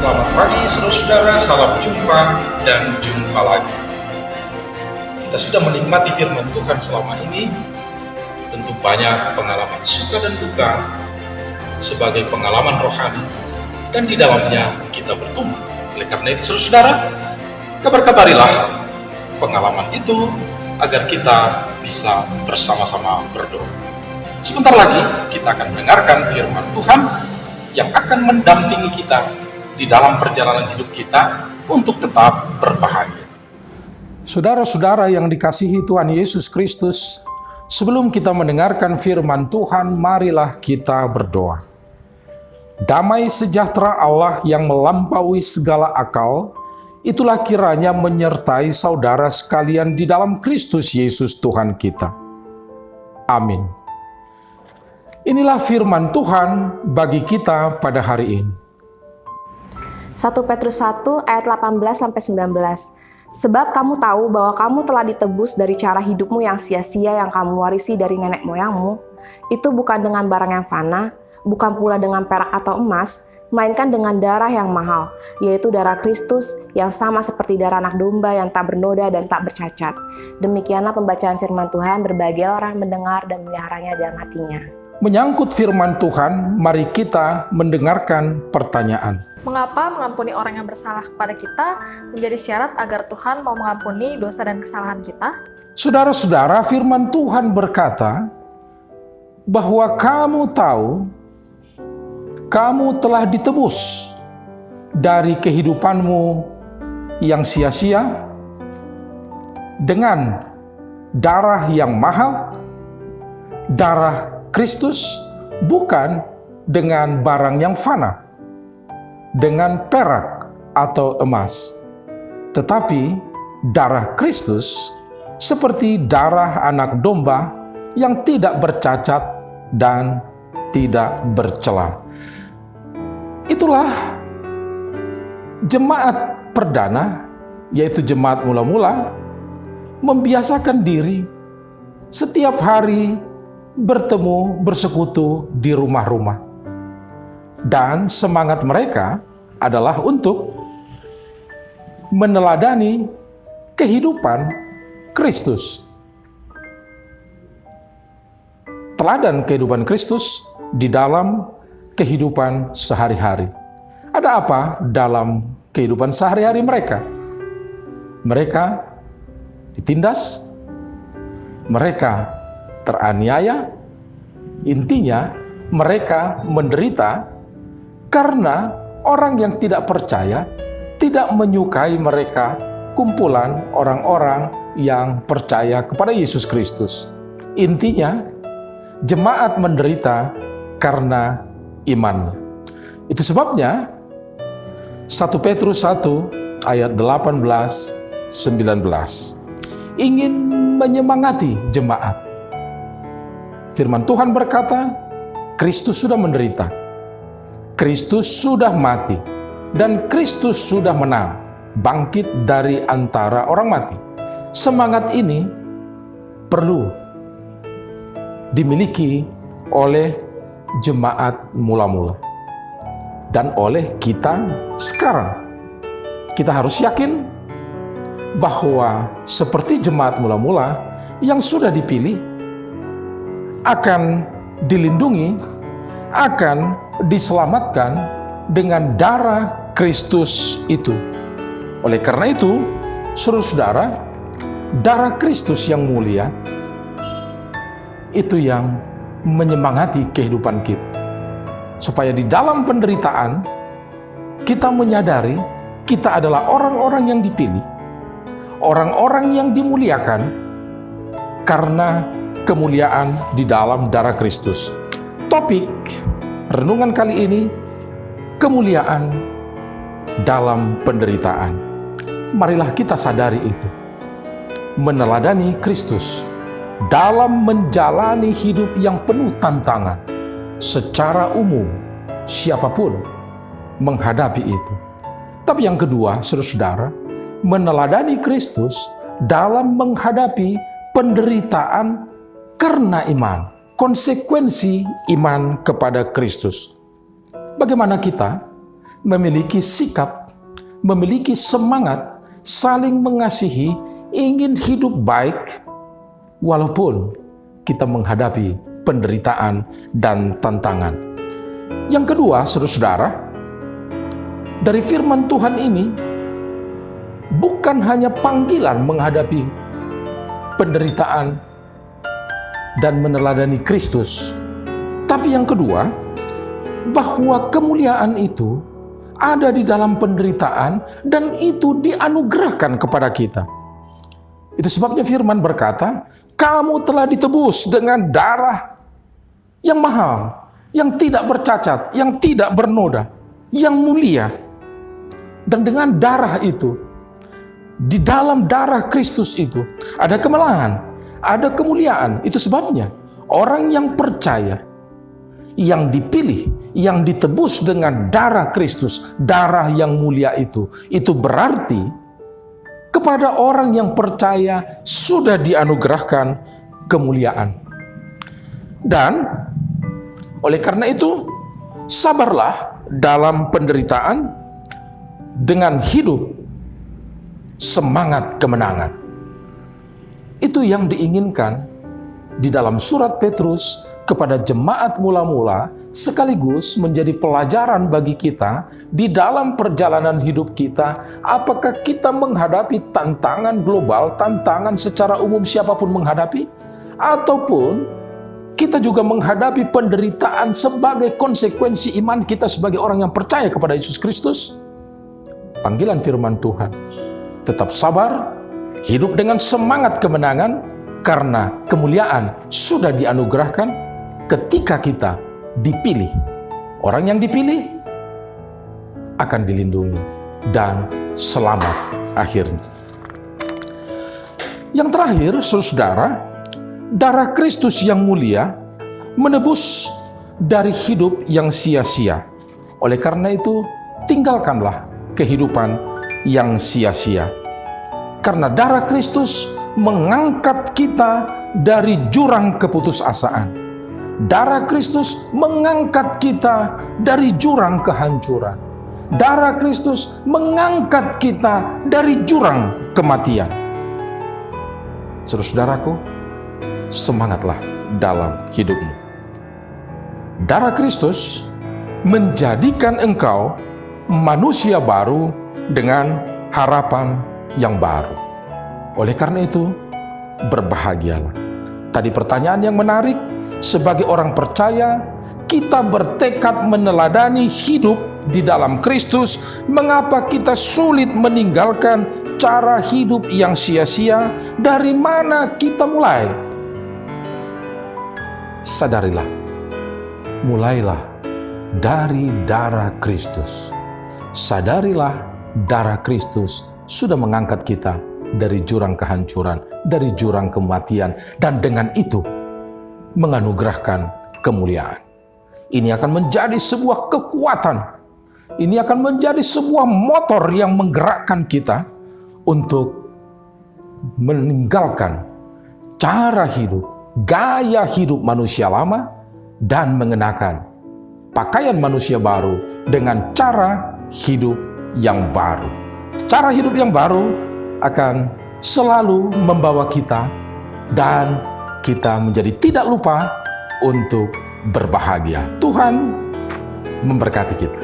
Selamat pagi saudara-saudara, salam jumpa dan jumpa lagi. Kita sudah menikmati firman Tuhan selama ini. Tentu banyak pengalaman suka dan duka sebagai pengalaman rohani, dan di dalamnya kita bertumbuh. Oleh karena itu saudara-saudara, kabar-kabarilah pengalaman itu agar kita bisa bersama-sama berdoa. Sebentar lagi kita akan mendengarkan firman Tuhan yang akan mendampingi kita di dalam perjalanan hidup kita untuk tetap berbahagia. Saudara-saudara yang dikasihi Tuhan Yesus Kristus, sebelum kita mendengarkan firman Tuhan, marilah kita berdoa. Damai sejahtera Allah yang melampaui segala akal, itulah kiranya menyertai saudara sekalian di dalam Kristus Yesus Tuhan kita. Amin. Inilah firman Tuhan bagi kita pada hari ini. 1 Petrus 1 ayat 18-19. Sebab kamu tahu bahwa kamu telah ditebus dari cara hidupmu yang sia-sia yang kamu warisi dari nenek moyangmu. Itu bukan dengan barang yang fana, bukan pula dengan perak atau emas, melainkan dengan darah yang mahal, yaitu darah Kristus yang sama seperti darah anak domba yang tak bernoda dan tak bercacat. Demikianlah pembacaan firman Tuhan, berbahagia orang yang mendengar dan meliharanya dalam hatinya. Menyangkut firman Tuhan, mari kita mendengarkan pertanyaan. Mengapa mengampuni orang yang bersalah kepada kita menjadi syarat agar Tuhan mau mengampuni dosa dan kesalahan kita? Saudara-saudara, firman Tuhan berkata bahwa kamu tahu kamu telah ditebus dari kehidupanmu yang sia-sia dengan darah yang mahal, darah Kristus, bukan dengan barang yang fana, dengan perak atau emas, tetapi darah Kristus seperti darah anak domba yang tidak bercacat dan tidak bercela. Itulah jemaat perdana, yaitu jemaat mula-mula, membiasakan diri setiap hari bertemu, bersekutu di rumah-rumah. Dan semangat mereka adalah untuk meneladani kehidupan Kristus. Teladan kehidupan Kristus di dalam kehidupan sehari-hari. Ada apa dalam kehidupan sehari-hari mereka? Mereka ditindas, mereka teraniaya, intinya mereka menderita karena orang yang tidak percaya tidak menyukai mereka, kumpulan orang-orang yang percaya kepada Yesus Kristus. Intinya, jemaat menderita karena iman. Itu sebabnya 1 Petrus 1 ayat 18-19 ingin menyemangati jemaat. Firman Tuhan berkata, Kristus sudah menderita, Kristus sudah mati, dan Kristus sudah menang, bangkit dari antara orang mati. Semangat ini perlu dimiliki oleh jemaat mula-mula dan oleh kita sekarang. Kita harus yakin bahwa seperti jemaat mula-mula yang sudah dipilih, akan dilindungi, akan diselamatkan dengan darah Kristus itu. Oleh karena itu, saudara-saudara, darah Kristus yang mulia itu yang menyemangati kehidupan kita. Supaya di dalam penderitaan, kita menyadari kita adalah orang-orang yang dipilih, orang-orang yang dimuliakan karena kemuliaan di dalam darah Kristus. Topik renungan kali ini, kemuliaan dalam penderitaan. Marilah kita sadari itu. Meneladani Kristus dalam menjalani hidup yang penuh tantangan. Secara umum, siapapun menghadapi itu. Tapi yang kedua, saudara-saudara, meneladani Kristus dalam menghadapi penderitaan karena iman, konsekuensi iman kepada Kristus. Bagaimana kita memiliki sikap, memiliki semangat, saling mengasihi, ingin hidup baik, walaupun kita menghadapi penderitaan dan tantangan. Yang kedua, saudara-saudara, dari firman Tuhan ini bukan hanya panggilan menghadapi penderitaan dan meneladani Kristus, tapi yang kedua, bahwa kemuliaan itu ada di dalam penderitaan dan itu dianugerahkan kepada kita. Itu sebabnya firman berkata, kamu telah ditebus dengan darah yang mahal, yang tidak bercacat, yang tidak bernoda, yang mulia. Dan dengan darah itu, di dalam darah Kristus itu, ada kemewahan, ada kemuliaan. Itu sebabnya orang yang percaya, yang dipilih, yang ditebus dengan darah Kristus, darah yang mulia itu berarti kepada orang yang percaya sudah dianugerahkan kemuliaan. Dan oleh karena itu, sabarlah dalam penderitaan dengan hidup semangat kemenangan. Itu yang diinginkan di dalam surat Petrus kepada jemaat mula-mula, sekaligus menjadi pelajaran bagi kita di dalam perjalanan hidup kita. Apakah kita menghadapi tantangan global, tantangan secara umum siapapun menghadapi, ataupun kita juga menghadapi penderitaan sebagai konsekuensi iman kita sebagai orang yang percaya kepada Yesus Kristus? Panggilan firman Tuhan, tetap sabar, hidup dengan semangat kemenangan, karena kemuliaan sudah dianugerahkan ketika kita dipilih. Orang yang dipilih akan dilindungi dan selamat akhirnya. Yang terakhir, saudara, darah Kristus yang mulia menebus dari hidup yang sia-sia. Oleh karena itu, tinggalkanlah kehidupan yang sia-sia. Karena darah Kristus mengangkat kita dari jurang keputusasaan. Darah Kristus mengangkat kita dari jurang kehancuran. Darah Kristus mengangkat kita dari jurang kematian. Saudara-saudaraku, semangatlah dalam hidupmu. Darah Kristus menjadikan engkau manusia baru dengan harapan yang baru. Oleh karena itu, berbahagialah. Tadi pertanyaan yang menarik, sebagai orang percaya, kita bertekad meneladani hidup di dalam Kristus. Mengapa kita sulit meninggalkan cara hidup yang sia-sia? Dari mana kita mulai? Sadarilah, mulailah dari darah Kristus. Sadarilah, darah Kristus sudah mengangkat kita dari jurang kehancuran, dari jurang kematian, dan dengan itu menganugerahkan kemuliaan. Ini akan menjadi sebuah kekuatan. Ini akan menjadi sebuah motor yang menggerakkan kita untuk meninggalkan cara hidup, gaya hidup manusia lama, dan mengenakan pakaian manusia baru dengan cara hidup yang baru. Cara hidup yang baru akan selalu membawa kita dan kita menjadi tidak lupa untuk berbahagia. Tuhan memberkati kita.